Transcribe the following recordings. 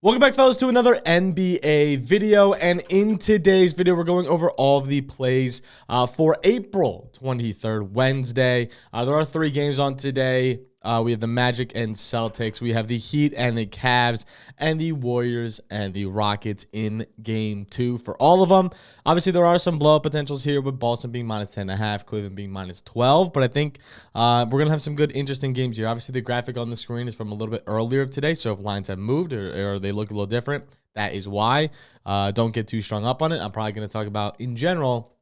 Welcome back, fellas, to another NBA video, and in today's video, we're going over all of the plays for April 23rd, Wednesday. There are 3 games on today. We have the Magic and Celtics. We have the Heat and the Cavs, and the Warriors and the Rockets in Game 2 for all of them. Obviously, there are some blowout potentials here with Boston being minus 10.5, Cleveland being minus 12, but I think we're going to have some good, interesting games here. Obviously, the graphic on the screen is from a little bit earlier today, so if lines have moved or they look a little different, that is why. Don't get too strung up on it. I'm probably going to talk about, in general,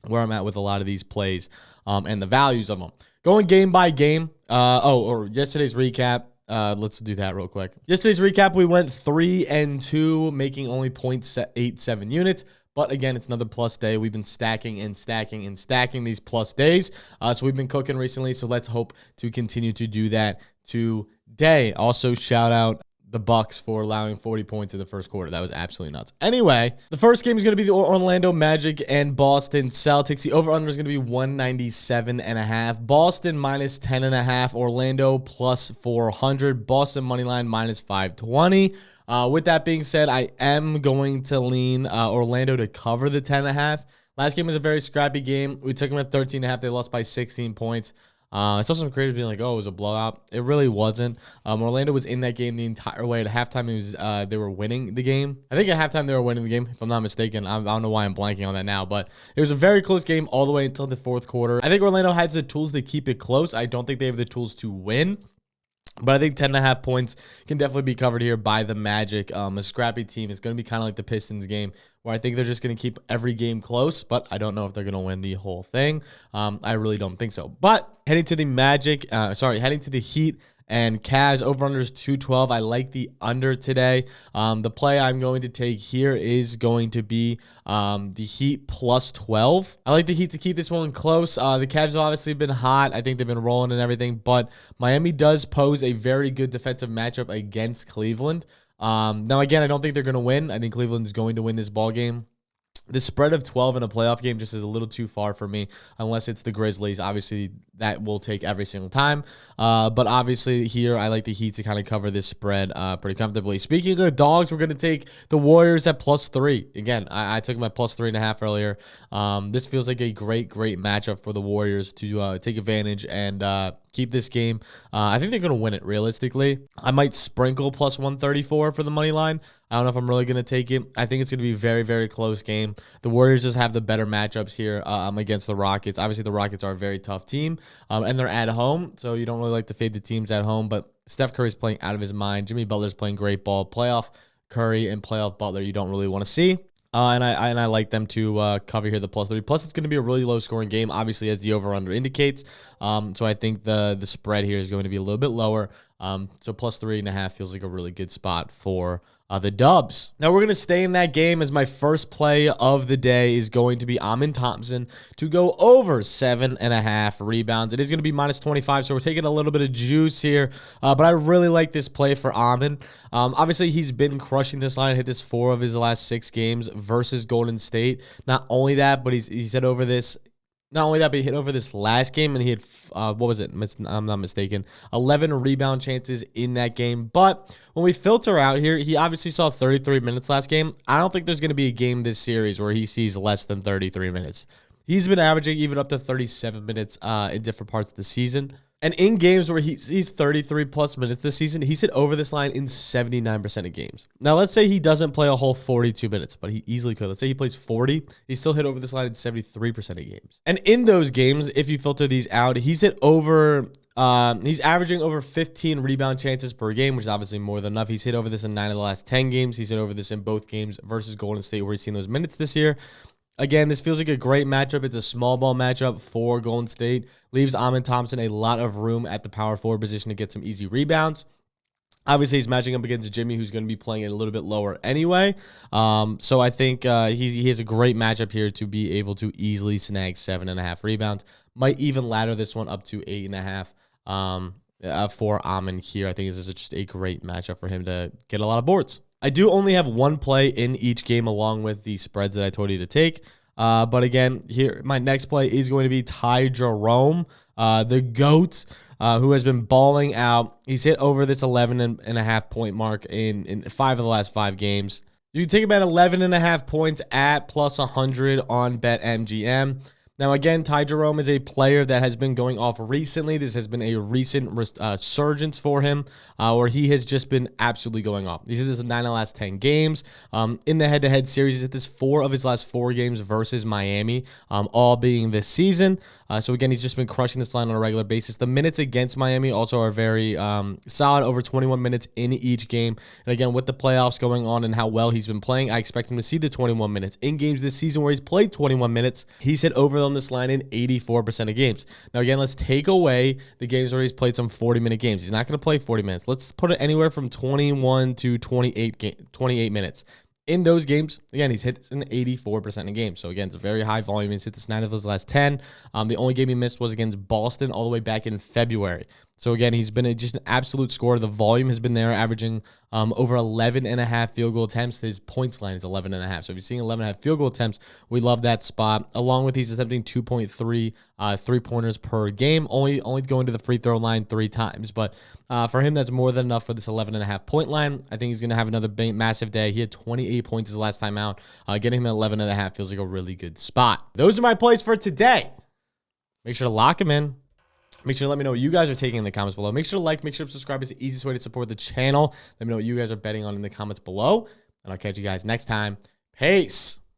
where I'm at with a lot of these plays and the values of them. Going game by game. Or yesterday's recap. Let's do that real quick. Yesterday's recap, we went 3-2, making only 0.87 units. But again, it's another plus day. We've been stacking and stacking and stacking these plus days. So we've been cooking recently. So let's hope to continue to do that today. Also, shout out the Bucks for allowing 40 points in the first quarter. That was absolutely nuts. Anyway, the first game is going to be the Orlando Magic and Boston Celtics. The over-under is going to be 197.5. Boston minus 10.5. Orlando plus 400. Boston moneyline minus 520. With that being said, I am going to lean Orlando to cover the 10.5. Last game was a very scrappy game. We took them at 13.5. They lost by 16 points. I saw some creators being like, "Oh, it was a blowout." It really wasn't. Orlando was in that game the entire way. At halftime, it was they were winning the game. I think at halftime they were winning the game, if I'm not mistaken. I don't know why I'm blanking on that now, but it was a very close game all the way until the fourth quarter. I think Orlando has the tools to keep it close. I don't think they have the tools to win. But I think 10.5 points can definitely be covered here by the Magic. A scrappy team. It's going to be kind of like the Pistons game, where I think they're just going to keep every game close, but I don't know if they're going to win the whole thing. I really don't think so. But heading to the heading to the Heat and Cavs, over-under is 212. I like the under today. The play I'm going to take here is going to be the Heat plus 12. I like the Heat to keep this one close. The Cavs have obviously been hot. I think they've been rolling and everything, but Miami does pose a very good defensive matchup against Cleveland. Now, again, I don't think they're going to win. I think Cleveland's going to win this ball game. The spread of 12 in a playoff game just is a little too far for me, unless it's the Grizzlies. Obviously, that will take every single time. But obviously, here, I like the Heat to kind of cover this spread pretty comfortably. Speaking of dogs, we're going to take the Warriors at plus 3. Again, I took them at plus 3.5 earlier. This feels like a great matchup for the Warriors to take advantage and keep this game. I think they're going to win it realistically. I might sprinkle plus 134 for the money line. I don't know if I'm really going to take it. I think it's going to be a very close game. The Warriors just have the better matchups here against the Rockets. Obviously, the Rockets are a very tough team, and they're at home, so you don't really like to fade the teams at home. But Steph Curry's playing out of his mind. Jimmy Butler's playing great ball. Playoff Curry and playoff Butler you don't really want to see. And I like them to cover here the plus 3. Plus, it's going to be a really low-scoring game, obviously, as the over-under indicates. So I think the spread here is going to be a little bit lower. So plus 3.5 feels like a really good spot for the Dubs. Now, we're going to stay in that game as my first play of the day is going to be Amen Thompson to go over 7.5 rebounds. It is going to be minus 25, so we're taking a little bit of juice here. But I really like this play for Amen. Obviously, he's been crushing this line, hit this 4 of his last 6 games versus Golden State. Not only that, but he's hit over this. Not only that, but he hit over this last game, and he had, what was it? I'm not mistaken, 11 rebound chances in that game. But when we filter out here, he obviously saw 33 minutes last game. I don't think there's going to be a game this series where he sees less than 33 minutes. He's been averaging even up to 37 minutes in different parts of the season. And in games where he's 33-plus minutes this season, he's hit over this line in 79% of games. Now, let's say he doesn't play a whole 42 minutes, but he easily could. Let's say he plays 40. He still hit over this line in 73% of games. And in those games, if you filter these out, he's hit over... he's averaging over 15 rebound chances per game, which is obviously more than enough. He's hit over this in 9 of the last 10 games. He's hit over this in both games versus Golden State, where he's seen those minutes this year. Again, this feels like a great matchup. It's a small ball matchup for Golden State. Leaves Amen Thompson a lot of room at the power forward position to get some easy rebounds. Obviously, he's matching up against Jimmy, who's going to be playing it a little bit lower anyway. So I think he has a great matchup here to be able to easily snag 7.5 rebounds. Might even ladder this one up to 8.5 for Amen here. I think this is just a great matchup for him to get a lot of boards. I do only have one play in each game along with the spreads that I told you to take. But again, here my next play is going to be Ty Jerome the GOAT, who has been balling out. He's hit over this 11.5 point mark in 5 of the last 5 games. You can take about 11.5 points at plus 100 on BetMGM. Now, again, Ty Jerome is a player that has been going off recently. This has been a recent resurgence for him, where he has just been absolutely going off. He's hit this in 9 of the last 10 games. In the head-to-head series, he's hit this 4 of his last 4 games versus Miami, all being this season. So, again, he's just been crushing this line on a regular basis. The minutes against Miami also are very solid, over 21 minutes in each game. And, again, with the playoffs going on and how well he's been playing, I expect him to see the 21 minutes. In games this season where he's played 21 minutes, he's hit over on this line in 84% of games. Now, again, let's take away the games where he's played some 40-minute games. He's not going to play 40 minutes. Let's put it anywhere from 21 to 28 minutes. In those games, again, he's hit an 84% of games. So, again, it's a very high volume. He's hit this 9 of those last 10. The only game he missed was against Boston all the way back in February. So, again, he's been just an absolute scorer. The volume has been there, averaging over 11.5 field goal attempts. His points line is 11.5. So, if you're seeing 11.5 field goal attempts, we love that spot. Along with he's attempting 2.3 3-pointers per game, only going to the free throw line 3 times. But for him, that's more than enough for this 11.5 point line. I think he's going to have another massive day. He had 28 points his last time out. Getting him at 11.5 feels like a really good spot. Those are my plays for today. Make sure to lock him in. Make sure to let me know what you guys are taking in the comments below. Make sure to like, make sure to subscribe. It's the easiest way to support the channel. Let me know what you guys are betting on in the comments below. And I'll catch you guys next time. Peace.